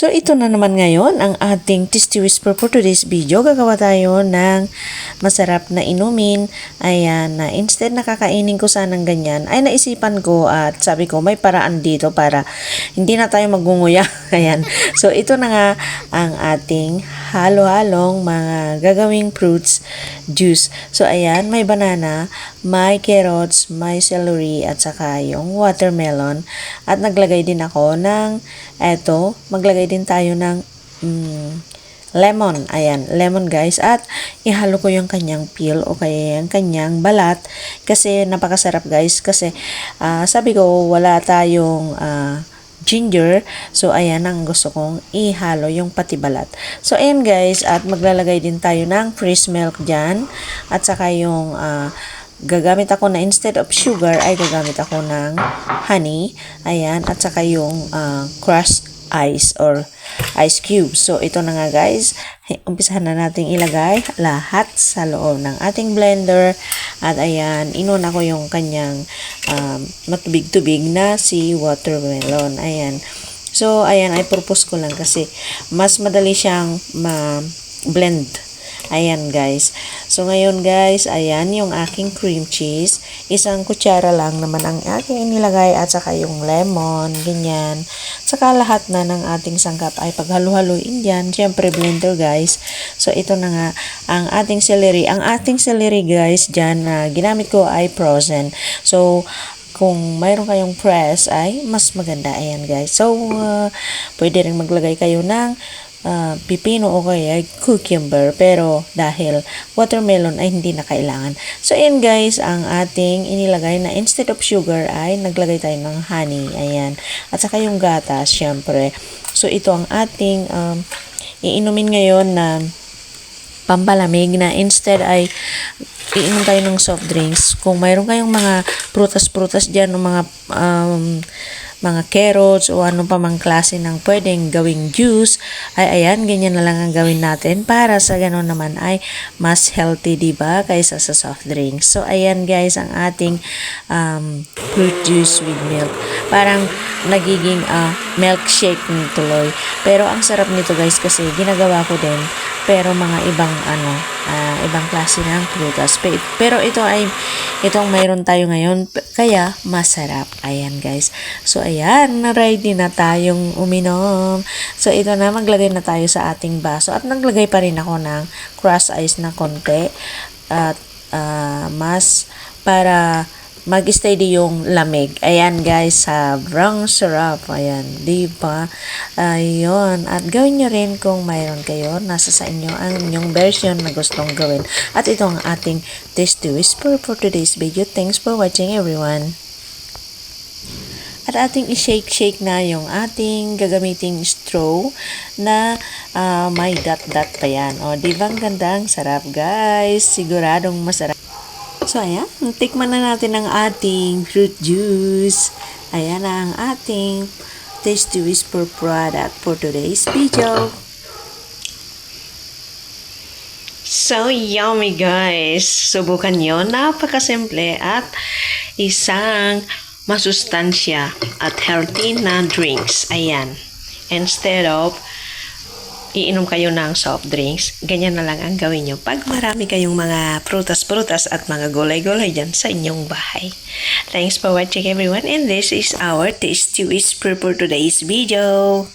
So, ito na naman ngayon ang ating Tasty Whisper for today's video. Gagawa tayo ng masarap na inumin. Ayan, na instead na kakainin ko sanang ganyan, ay naisipan ko at sabi ko may paraan dito para hindi na tayo magunguya. Ayan. So, ito na nga ang ating halo-halong mga gagawing fruits juice. So, ayan, may banana, may carrots, may celery, at saka yung watermelon. At naglagay din ako ng maglagay din tayo ng lemon. Ayan, lemon guys. At ihalo ko yung kanyang peel o kaya yung kanyang balat kasi napakasarap guys. Kasi sabi ko wala tayong ginger. So, ayan ang gusto kong ihalo yung pati balat. So, ayan guys. At maglalagay din tayo ng fresh milk dyan. At saka yung gagamit ako na instead of sugar ay gagamit ako ng honey. Ayan. At saka yung crushed ice or ice cubes. So, ito na nga guys. Umpisahan na natin ilagay lahat sa loob ng ating blender. At ayan, inuna ko yung kanyang matubig-tubig na si watermelon. Ayan. So, ayan, ay purpose ko lang kasi mas madali siyang ma-blend. Ayan guys. So ngayon guys, ayan yung aking cream cheese. Isang kutsara lang naman ang aking inilagay at saka yung lemon, ganyan. Saka lahat na ng ating sangkap ay paghalo-haluin dyan. Siyempre blender guys. So ito na nga ang ating celery. Ang ating celery guys dyan na ginamit ko ay frozen. So kung mayroon kayong press ay mas maganda. Ayan guys. So pwede rin maglagay kayo ng pipino o kaya cucumber, pero dahil watermelon ay hindi na kailangan. So ayan guys, ang ating inilagay na instead of sugar ay naglagay tayo ng honey. Ayan. At saka yung gatas syempre. So ito ang ating iinumin ngayon na pampalamig na instead ay iinom tayo ng soft drinks. Kung mayroon kayong mga prutas-prutas dyan o mga carrots o ano pa mang klase ng pwedeng gawing juice, ay ayan, ganyan na lang ang gawin natin para sa ganon naman ay mas healthy, diba, kaysa sa soft drinks. So, ayan guys, ang ating fruit juice with milk. Parang nagiging milkshake tuloy. Pero ang sarap nito guys kasi ginagawa ko din pero mga ibang ibang klase ng prutas. Pero itong mayroon tayo ngayon kaya masarap. Ayan guys. So ayan, ready na tayong uminom. So ito na, maglagay na tayo sa ating baso at naglagay pa rin ako ng crushed ice na konti at mas para mag-steady yung lamig. Ayan guys, sobrang sarap. Ayan, diba? Ayun. At gawin nyo rin kung mayroon kayo. Nasa sa inyo ang inyong version na gustong gawin. At ito ang ating Tasty Whisper for today's video. Thanks for watching everyone. At ating i-shake na yung ating gagamiting straw na may dot-dot pa yan. O, diba ang ganda? Ang sarap guys. Siguradong masarap. So, ayan. Tikman na natin ang ating fruit juice. Ayan na ang ating Tasty Whisper product for today's video. So, yummy guys. Subukan nyo. Napakasimple at isang masustansya at healthy na drinks. Ayan. Instead of iinom kayo ng soft drinks, ganyan na lang ang gawin nyo pag marami kayong mga prutas-prutas at mga gulay-gulay dyan sa inyong bahay. Thanks for watching everyone, and this is our Tasty Whisper for today's video.